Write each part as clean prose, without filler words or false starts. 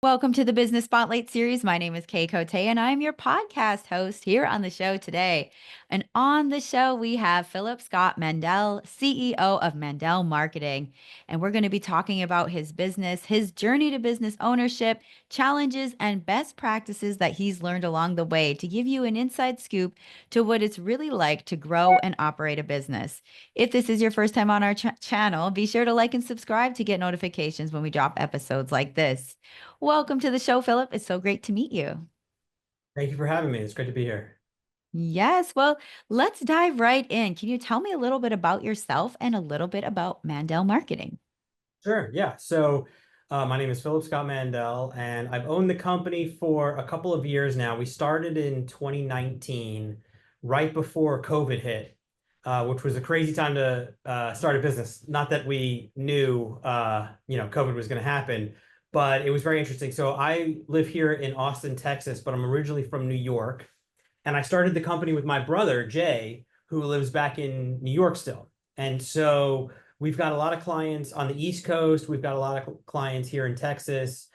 Welcome to the Business Spotlight series. My name is Kay Cote, and I'm your podcast host here on the show today. And on the show, we have Philip Scott Mandel, CEO of Mandel Marketing. And we're going to be talking about his business, his journey to business ownership, challenges, and best practices that he's learned along the way to give you an inside scoop to what it's really like to grow and operate a business. If this is your first time on our channel, be sure to like and subscribe to get notifications when we drop episodes like this. Welcome to the show, Philip. It's so great to meet you. Thank you for having me. It's great to be here. Yes, well, let's dive right in. Can you tell me a little bit about yourself and a little bit about Mandel Marketing? Sure. Yeah. My name is Philip Scott Mandel, and I've owned the company for a couple of years now. We started in 2019, right before COVID hit, which was a crazy time to start a business. Not that we knew, COVID was going to happen, but it was very interesting. So I live here in Austin, Texas, but I'm originally from New York. And I started the company with my brother, Jay, who lives back in New York still. And so we've got a lot of clients on the East Coast. We've got a lot of clients here in Texas.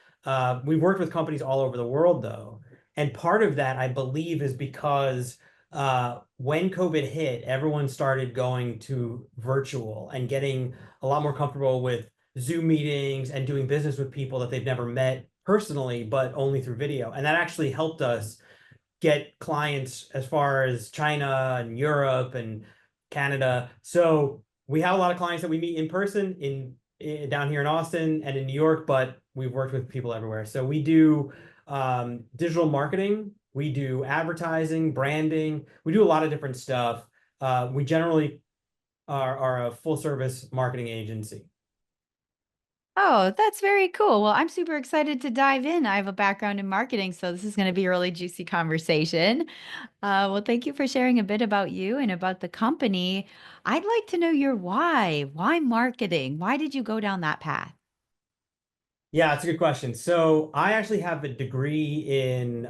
We've worked with companies all over the world, though. And part of that, I believe, is because when COVID hit, everyone started going to virtual and getting a lot more comfortable with Zoom meetings and doing business with people that they've never met personally, but only through video. And that actually helped us get clients as far as China and Europe and Canada. So we have a lot of clients that we meet in person down here in Austin and in New York, but we've worked with people everywhere. So we do digital marketing, we do advertising, branding, we do a lot of different stuff. We generally are a full service marketing agency. Oh, that's very cool. Well, I'm super excited to dive in. I have a background in marketing, so this is going to be a really juicy conversation. Well, thank you for sharing a bit about you and about the company. I'd like to know your why. Why marketing? Why did you go down that path? Yeah, that's a good question. So I actually have a degree in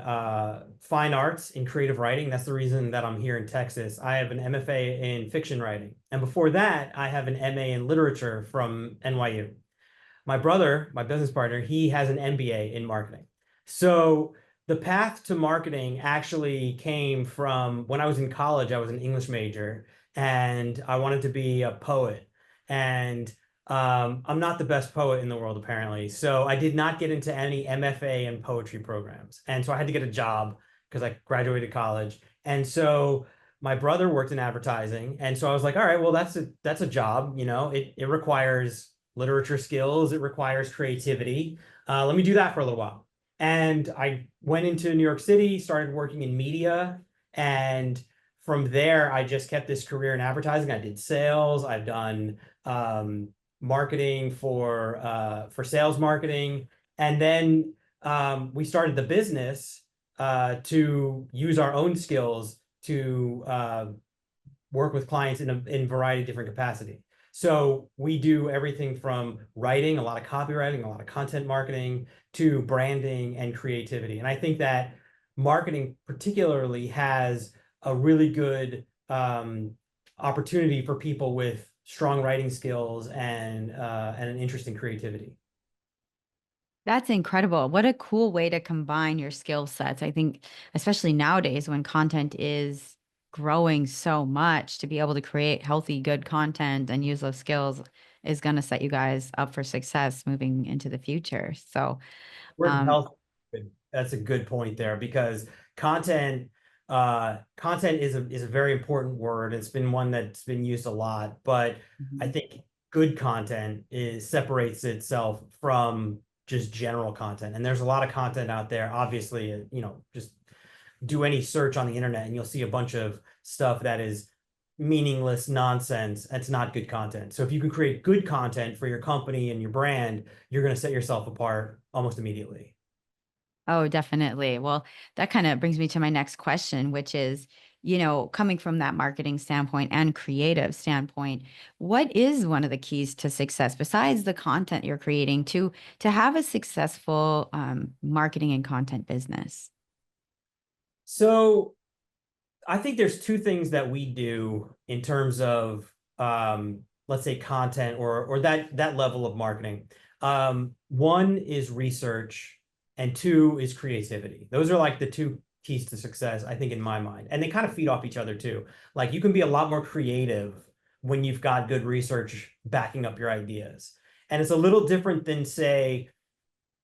fine arts in creative writing. That's the reason that I'm here in Texas. I have an MFA in fiction writing. And before that, I have an MA in literature from NYU. My brother, my business partner, he has an MBA in marketing. So the path to marketing actually came from when I was in college. I was an English major and I wanted to be a poet. And I'm not the best poet in the world, apparently. So I did not get into any MFA and poetry programs. And so I had to get a job because I graduated college. And so my brother worked in advertising. And so I was like, all right, well, that's a job, it requires literature skills, it requires creativity. Let me do that for a little while. And I went into New York City, started working in media, and from there, I just kept this career in advertising. I did sales. I've done marketing for sales marketing, and then we started the business to use our own skills to work with clients in a variety of different capacity. So we do everything from writing, a lot of copywriting, a lot of content marketing, to branding and creativity. And I think that marketing particularly has a really good opportunity for people with strong writing skills and an interest in creativity. That's incredible. What a cool way to combine your skill sets. I think, especially nowadays when content is growing so much, to be able to create healthy, good content and use those skills is going to set you guys up for success moving into the future. So, Word um, health. That's a good point there because content content is a very important word. It's been one that's been used a lot, but I mhm. think good content is separates itself from just general content. And there's a lot of content out there. Obviously, just do any search on the internet and you'll see a bunch of stuff that is meaningless nonsense. It's not good content. So if you can create good content for your company and your brand, you're going to set yourself apart almost immediately. Oh, definitely. Well, that kind of brings me to my next question, which is, coming from that marketing standpoint and creative standpoint, what is one of the keys to success besides the content you're creating to have a successful marketing and content business? So I think there's two things that we do in terms of let's say content or that level of marketing. One is research, and two is creativity. Those are like the two keys to success, I think, in my mind. And they kind of feed off each other too. Like you can be a lot more creative when you've got good research backing up your ideas. And it's a little different than, say,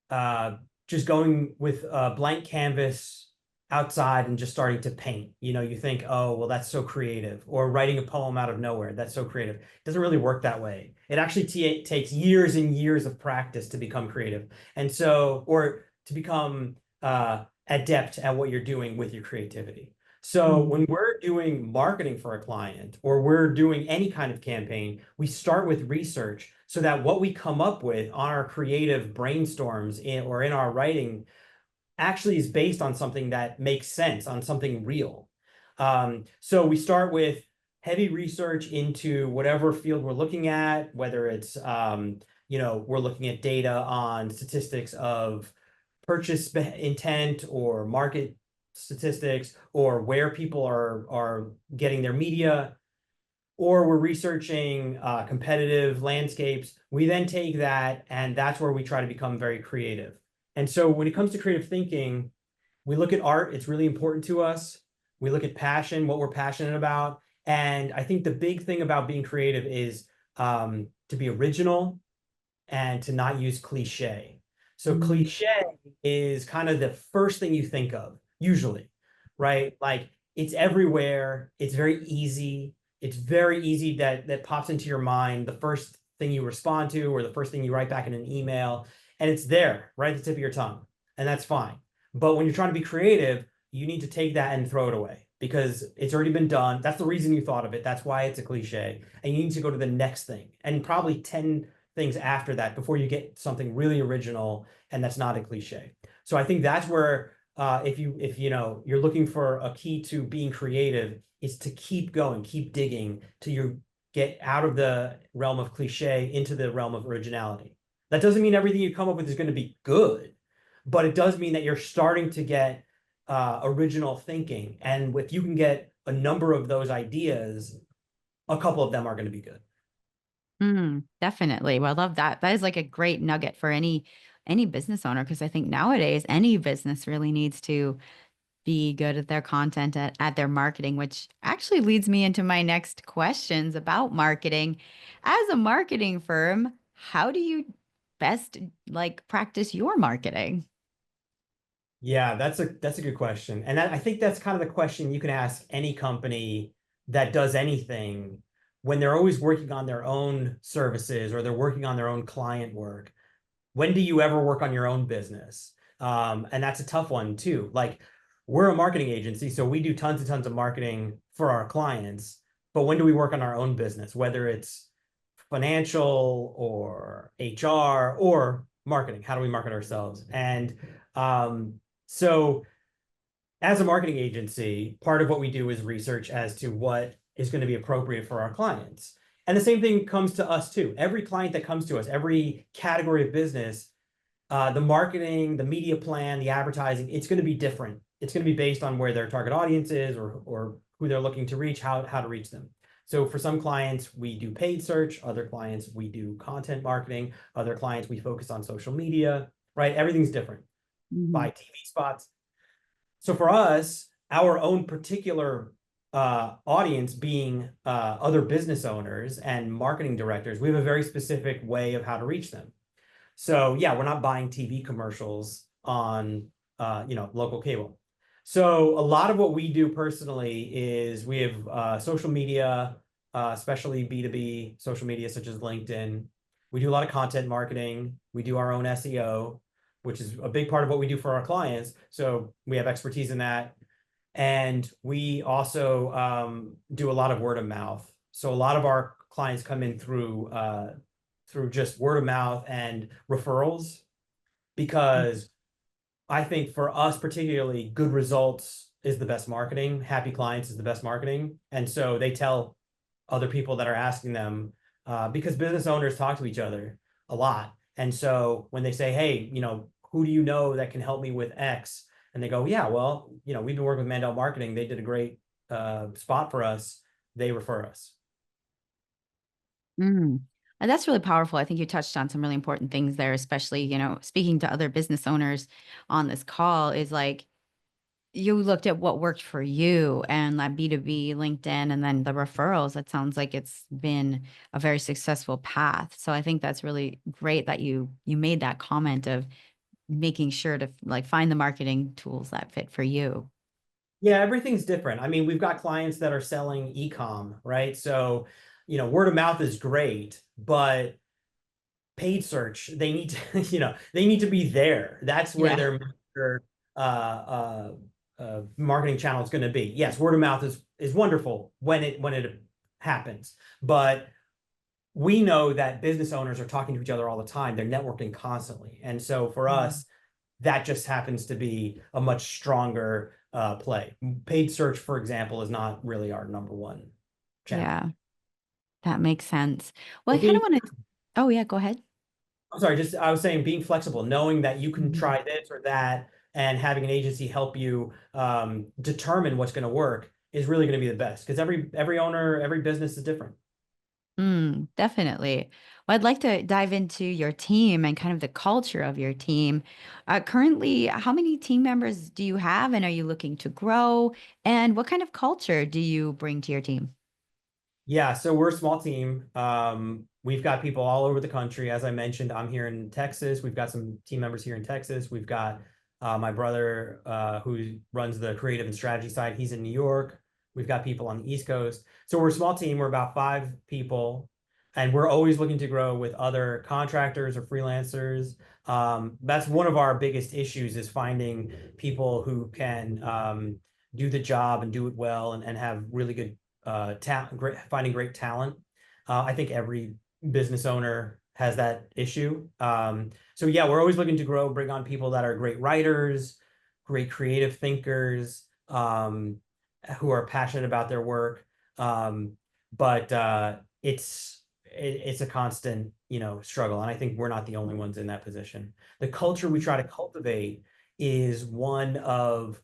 uh, just going with a blank canvas outside and just starting to paint. You think, oh, well, that's so creative. Or writing a poem out of nowhere, that's so creative. It doesn't really work that way. It actually takes years and years of practice to become creative. And so, or to become adept at what you're doing with your creativity. So Mm. when we're doing marketing for a client or we're doing any kind of campaign, we start with research so that what we come up with on our creative brainstorms or in our writing actually is based on something that makes sense, on something real. So we start with heavy research into whatever field we're looking at, whether it's, we're looking at data on statistics of purchase intent or market statistics or where people are getting their media, or we're researching competitive landscapes. We then take that, and that's where we try to become very creative. And so when it comes to creative thinking, we look at art. It's really important to us. We look at passion, what we're passionate about. And I think the big thing about being creative is to be original and to not use cliche. So Mm. cliche is kind of the first thing you think of, usually, right? Like it's everywhere. It's very easy. It's very easy that pops into your mind, the first thing you respond to or the first thing you write back in an email, and it's there, right at the tip of your tongue. And that's fine. But when you're trying to be creative, you need to take that and throw it away because it's already been done. That's the reason you thought of it. That's why it's a cliche. And you need to go to the next thing and probably 10 things after that before you get something really original and that's not a cliche. So I think that's where if you're looking for a key to being creative is to keep going, keep digging till you get out of the realm of cliche into the realm of originality. That doesn't mean everything you come up with is going to be good, but it does mean that you're starting to get original thinking. And if you can get a number of those ideas, a couple of them are going to be good. Mm, definitely. Well, I love that. That is like a great nugget for any business owner because I think nowadays any business really needs to be good at their content at their marketing, which actually leads me into my next questions about marketing. As a marketing firm, how do you best like practice your marketing? Yeah, that's a good question. And I think that's kind of the question you can ask any company that does anything when they're always working on their own services or they're working on their own client work. When do you ever work on your own business? And that's a tough one too. Like we're a marketing agency, so we do tons and tons of marketing for our clients. But when do we work on our own business, whether it's financial or HR or marketing? How do we market ourselves? And so as a marketing agency, part of what we do is research as to what is going to be appropriate for our clients. And the same thing comes to us too. Every client that comes to us, every category of business, the marketing, the media plan, the advertising, it's going to be different. It's going to be based on where their target audience is or who they're looking to reach, how to reach them. So for some clients, we do paid search. Other clients, we do content marketing. Other clients, we focus on social media, right? Everything's different. Buy Mhm. TV spots. So for us, our own particular audience being other business owners and marketing directors, we have a very specific way of how to reach them. So yeah, we're not buying TV commercials on local cable. So a lot of what we do personally is we have social media, especially B2B social media such as LinkedIn. We do a lot of content marketing. We do our own SEO, which is a big part of what we do for our clients. So we have expertise in that. And we also do a lot of word of mouth. So a lot of our clients come in through just word of mouth and referrals because I think for us particularly, good results is the best marketing. Happy clients is the best marketing. And so they tell other people that are asking them because business owners talk to each other a lot. And so when they say, hey, who do you know that can help me with X? And they go, yeah, well, we've been working with Mandel Marketing. They did a great spot for us. They refer us. Mm. And that's really powerful. I think you touched on some really important things there, especially, speaking to other business owners on this call is like you looked at what worked for you and that B2B, LinkedIn, and then the referrals. It sounds like it's been a very successful path. So I think that's really great that you made that comment of making sure to like find the marketing tools that fit for you. Yeah, everything's different. I mean, we've got clients that are selling e-com, right? So, word of mouth is great, but paid search, they need to, they need to be there. That's where Yeah. their major, marketing channel is going to be. Yes, word of mouth is wonderful when it happens, but we know that business owners are talking to each other all the time. They're networking constantly, and so for Mm. us, that just happens to be a much stronger play. Paid search, for example, is not really our number one channel. Yeah, that makes sense. Well, I But kind of being want to, oh yeah, go ahead. I'm sorry, just I was saying being flexible, knowing that you can Mhm. try this or that, and having an agency help you determine what's going to work is really going to be the best because every owner, every business is different. Definitely. Well, I'd like to dive into your team and kind of the culture of your team. Currently, how many team members do you have, and are you looking to grow? And what kind of culture do you bring to your team? Yeah, so we're a small team. We've got people all over the country. As I mentioned, I'm here in Texas. We've got some team members here in Texas. We've got my brother who runs the creative and strategy side. He's in New York. We've got people on the East Coast. So we're a small team. We're about 5 people, and we're always looking to grow with other contractors or freelancers. That's one of our biggest issues is finding people who can do the job and do it well and have really good finding great talent. I think every business owner has that issue. So yeah, we're always looking to grow, bring on people that are great writers, great creative thinkers, who are passionate about their work. But it's a constant, struggle, and I think we're not the only ones in that position. The culture we try to cultivate is one of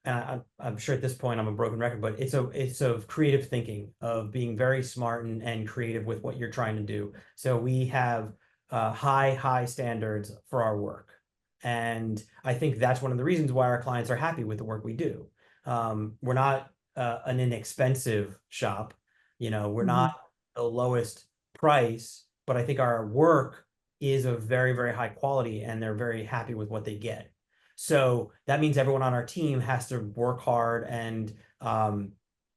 and I'm sure at this point I'm a broken record, but it's of creative thinking, of being very smart and creative with what you're trying to do. So we have high standards for our work, and I think that's one of the reasons why our clients are happy with the work we do. We're not an inexpensive shop, we're Mhm. not the lowest price, but I think our work is of very high quality, and they're very happy with what they get. So that means everyone on our team has to work hard and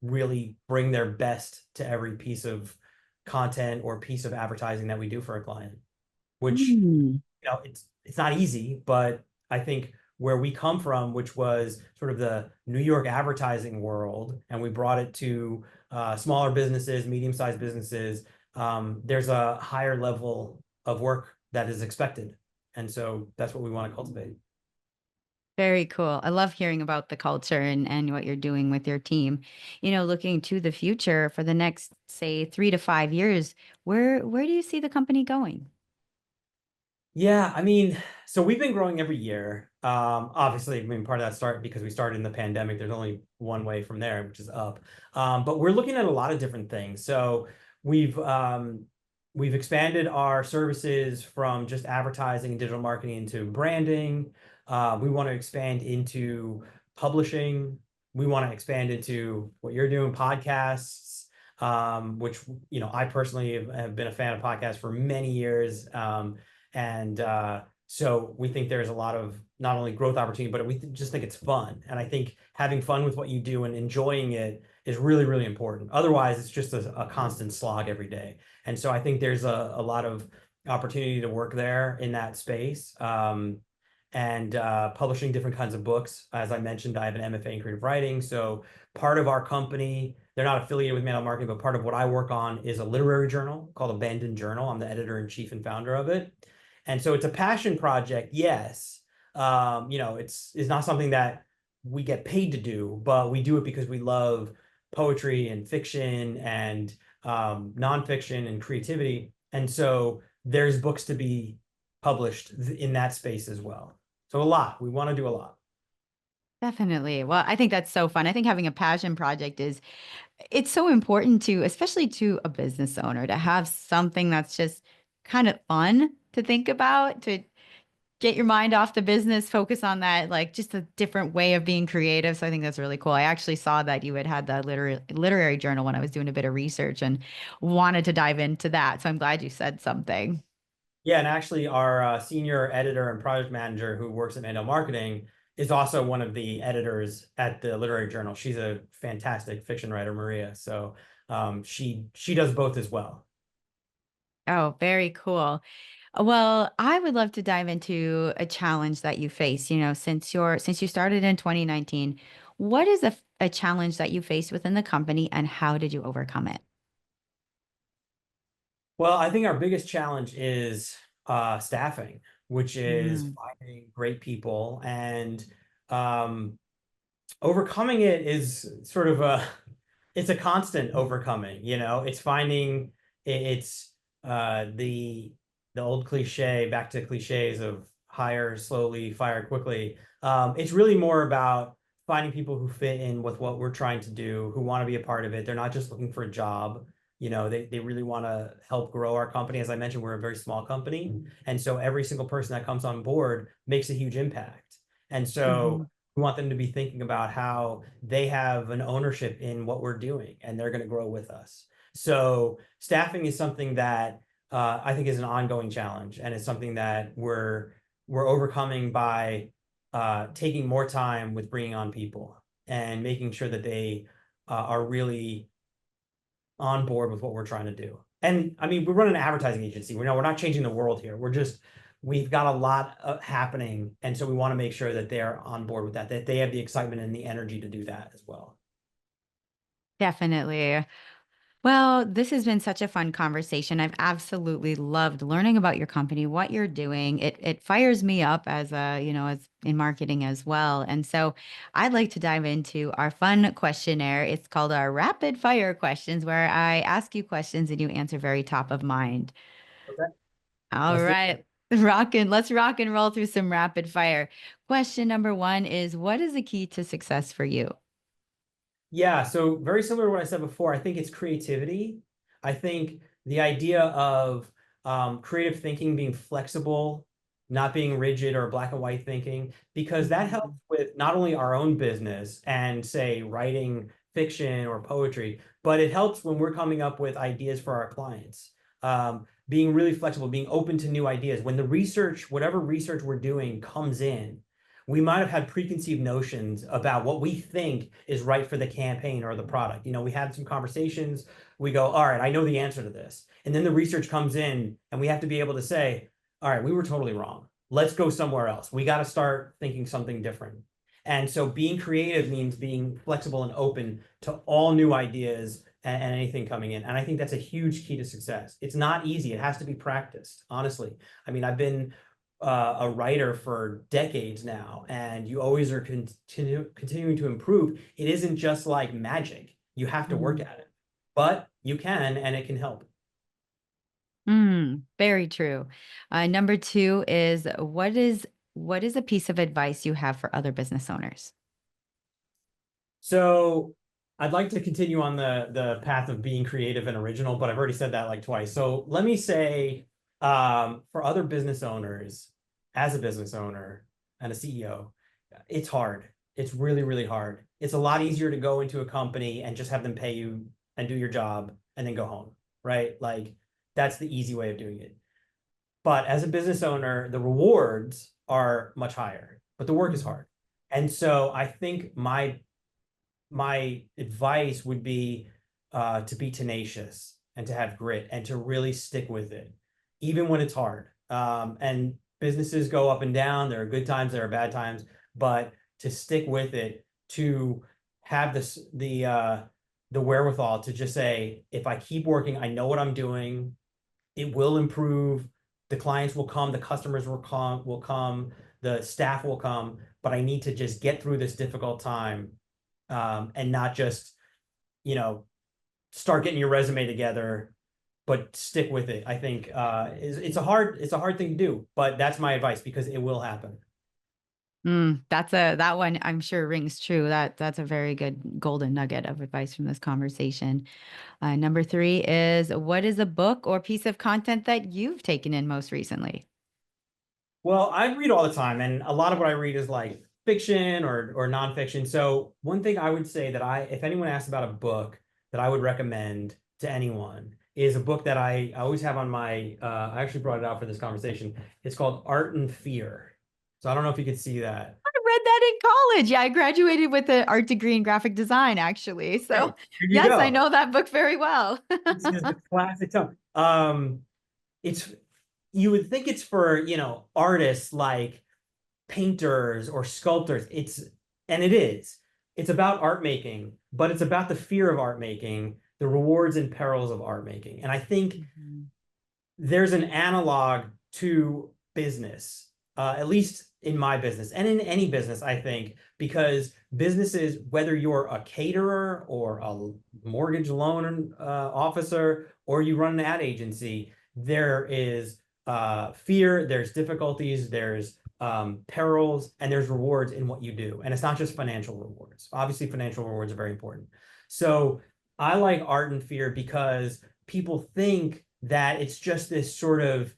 really bring their best to every piece of content or piece of advertising that we do for a client, which, Mm. it's not easy, but I think where we come from, which was sort of the New York advertising world, and we brought it to smaller businesses, medium-sized businesses, there's a higher level of work that is expected. And so that's what we want to cultivate. Very cool. I love hearing about the culture and what you're doing with your team. Looking to the future for the next, say, 3 to 5 years, where do you see the company going? Yeah, I mean, so we've been growing every year. Obviously, I mean, part of that start because we started in the pandemic. There's only one way from there, which is up. But we're looking at a lot of different things. So we've um, we've expanded our services from just advertising and digital marketing into branding. We want to expand into publishing. We want to expand into what you're doing, podcasts, which I personally have been a fan of podcasts for many years. And so we think there's a lot of not only growth opportunity, but we just think it's fun. And I think having fun with what you do and enjoying it is really important. Otherwise, it's just a constant slog every day. And so I think there's a lot of opportunity to work there in that space. And publishing different kinds of books. As I mentioned, I have an MFA in creative writing. So part of our company, they're not affiliated with Mandel Marketing, but part of what I work on is a literary journal called Abandoned Journal. I'm the editor in chief and founder of it. And so it's a passion project, yes. It's not something that we get paid to do, but we do it because we love poetry and fiction and nonfiction and creativity. And so there's books to be published in that space as well. So a lot. We want to do a lot. Definitely. Well, I think that's so fun. I think having a passion project it's so important to, especially to a business owner, to have something that's just kind of fun to think about, to get your mind off the business, focus on that, like just a different way of being creative. So I think that's really cool. I actually saw that you had that literary journal when I was doing a bit of research and wanted to dive into that. So I'm glad you said something. Yeah, and actually, our senior editor and project manager who works at Mandel Marketing is also one of the editors at the literary journal. She's a fantastic fiction writer, Maria. So she does both as well. Oh, very cool. Well, I would love to dive into a challenge that you face, since you started in 2019. What is a challenge that you faced within the company and how did you overcome it? Well, I think our biggest challenge is staffing, which is Mm, finding great people, and um, overcoming it is sort of a it's a constant overcoming, it's finding it's the old cliche, back to cliches of hire slowly, fire quickly. It's really more about finding people who fit in with what we're trying to do, who want to be a part of it. They're not just looking for a job. They really want to help grow our company. As I mentioned, we're a very small company, and so every single person that comes on board makes a huge impact. And so mhm. we want them to be thinking about how they have an ownership in what we're doing and they're going to grow with us. So staffing is something that I think is an ongoing challenge, and it's something that we're overcoming by taking more time with bringing on people and making sure that they are really on board with what we're trying to do. And I mean, we run an advertising agency. We're not changing the world here. We've got a lot happening. And so we want to make sure that they're on board with that they have the excitement and the energy to do that as well. Definitely. Well, this has been such a fun conversation. I've absolutely loved learning about your company, what you're doing. It fires me up as as in marketing as well. And so I'd like to dive into our fun questionnaire. It's called our rapid fire questions, where I ask you questions and you answer very top of mind. Okay. All Let's do it. right. Let's rock and roll through some rapid fire. Question number one is, what is the key to success for you? Yeah, so very similar to what I said before. I think it's creativity. I think the idea of creative thinking, being flexible, not being rigid or black and white thinking, because that helps Mhm. with not only our own business and say writing fiction or poetry, but it helps when we're coming up with ideas for our clients. Being really flexible, being open to new ideas. When the research, whatever research we're doing comes in, we might have had preconceived notions about what we think is right for the campaign or the product. We had some conversations. We go, all right, I know the answer to this. And then the research comes in and we have to be able to say, all right, we were totally wrong. Let's go somewhere else. We got to start thinking something different. And so being creative means being flexible and open to all new ideas and anything coming in. And I think that's a huge key to success. It's not easy. It has to be practiced, honestly. I mean, I've been a writer for decades now, and you always are continuing to improve. It isn't just like magic. You have to work Mhm. at it, but you can, and it can help. Very true. Number two is, what is a piece of advice you have for other business owners? So I'd like to continue on the path of being creative and original, but I've already said that like twice. So let me say, for other business owners, as a business owner and a CEO, it's hard. It's really, really hard. It's a lot easier to go into a company and just have them pay you and do your job and then go home, right? Like that's the easy way of doing it. But as a business owner, the rewards are much higher, but the work is Mhm. hard. And so I think my advice would be to be tenacious and to have grit and to really stick with it, even when it's hard. And businesses go up and down. There are good times, there are bad times, but to stick with it, to have the wherewithal to just say, if I keep working, I know what I'm doing. It will improve. The clients will come, the customers will come, the staff will come, but I need to just get through this difficult time and not just, you know, start getting your resume together, but stick with it. I think it's a hard thing to do, but that's my advice because it will happen. That one I'm sure rings true. That's a very good golden nugget of advice from this conversation. Number three is, what is a book or piece of content that you've taken in most recently? Well, I read all the time, and a lot of what I read is like fiction or nonfiction. So one thing I would say that if anyone asks about a book that I would recommend to anyone, is a book that I always have on my, I actually brought it out for this conversation. It's called Art and Fear. So I don't know if you could see that. I read that in college. Yeah, I graduated with an art degree in graphic design, actually. Hey, So, here you yes, I go. know that book very well. This is the classic stuff. It's you would think it's for, artists like painters or sculptors. And it is. It's about art making, but it's about the fear of art making, the rewards and perils of art making. And I think Mhm. there's an analog to business, at least in my business and in any business, I think, because businesses, whether you're a caterer or a mortgage loan officer, or you run an ad agency, there is fear, there's difficulties, there's perils, and there's rewards in what you do. And it's not just financial rewards. Obviously, financial rewards are very important. So I like Art and Fear because people think that it's just this sort of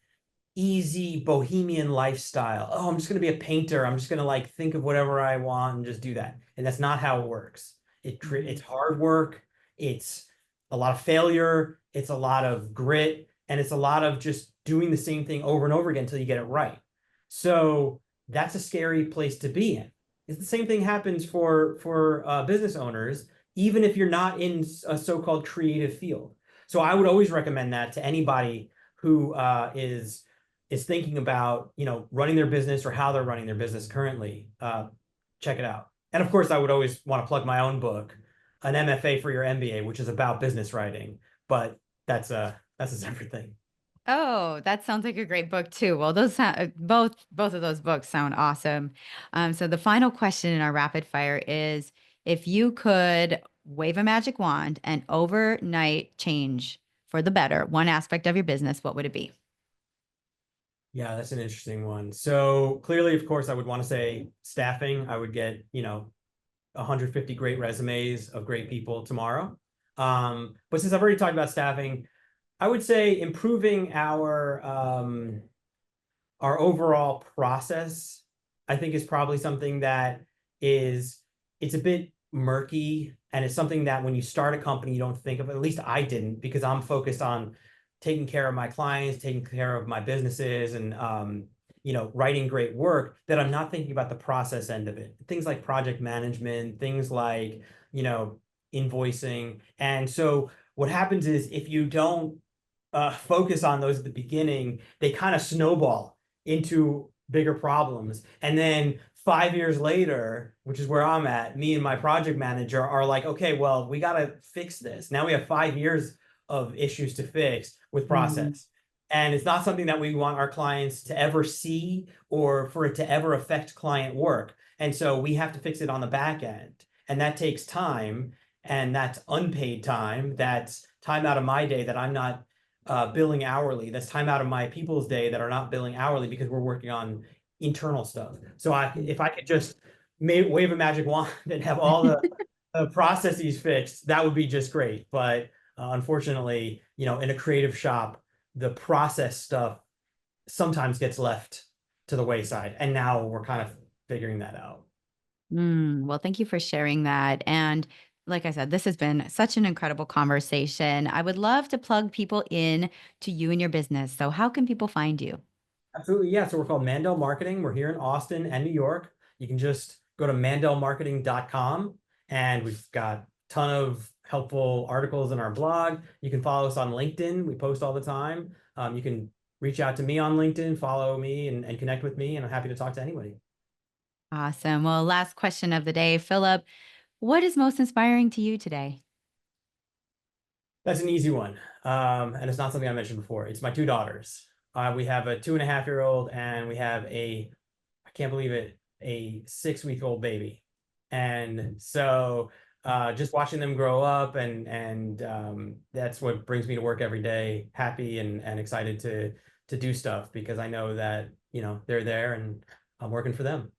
easy bohemian lifestyle. Oh, I'm just going to be a painter. I'm just going to like think of whatever I want and just do that. And that's not how it works. It's Mhm. hard work. It's a lot of failure. It's a lot of grit, and it's a lot of just doing the same thing over and over again until you get it right. So that's a scary place to be in. It's the same thing happens for business owners, even if you're not in a so-called creative field. So I would always recommend that to anybody who is thinking about, running their business or how they're running their business currently. Check it out. And of course, I would always want to plug my own book, an MFA for your MBA, which is about business writing. But that's a separate thing. Oh, that sounds like a great book too. Well, those sound, both of those books sound awesome. So the final question in our rapid fire is, if you could wave a magic wand and overnight change for the better one aspect of your business, what would it be? Yeah, that's an interesting one. So clearly, of course, I would want to say staffing. I would get, 150 great resumes of great people tomorrow. But since I've already talked about staffing, I would say improving our overall process, I think, is probably something that is it's a bit murky, and it's something that when you start a company you don't think of. At least I didn't, because I'm focused on taking care of my clients, taking care of my businesses, and writing great work, that I'm not thinking about the process end of it. Things like project management, things like, invoicing. And so what happens is, if you don't focus on those at the beginning, they kind of snowball into bigger problems. And then 5 years later, which is where I'm at, me and my project manager are like, okay, well, we got to fix this. Now we have 5 years of issues to fix with Mm, process. And it's not something that we want our clients to ever see, or for it to ever affect client work. And so we have to fix it on the back end. And that takes time. And that's unpaid time. That's time out of my day that I'm not billing hourly. That's time out of my people's day that are not billing hourly, because we're working on internal stuff. So if I could just wave a magic wand and have all the processes fixed, that would be just great. But unfortunately, in a creative shop, the process stuff sometimes gets left to the wayside. And now we're kind of figuring that out. well, thank you for sharing that. And like I said, this has been such an incredible conversation. I would love to plug people in to you and your business. So, how can people find you? Absolutely. Yeah. So we're called Mandel Marketing. We're here in Austin and New York. You can just go to mandelmarketing.com, and we've got a ton of helpful articles in our blog. You can follow us on LinkedIn. We post all the time. You can reach out to me on LinkedIn, follow me, and connect with me. And I'm happy to talk to anybody. Awesome. Well, last question of the day, Philip, what is most inspiring to you today? That's an easy one. And it's not something I mentioned before. It's my two daughters. We have a 2.5-year-old, and we have I can't believe it, a 6-week-old baby. And so just watching them grow up, and that's what brings me to work every day, happy and excited to do stuff, because I know that, they're there and I'm working for them.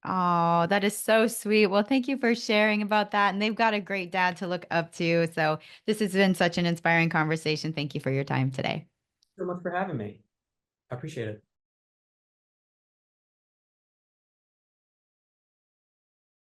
Oh, that is so sweet. Well, thank you for sharing about that. And they've got a great dad to look up to. So this has been such an inspiring conversation. Thank you for your time today. So much for having me. I appreciate it.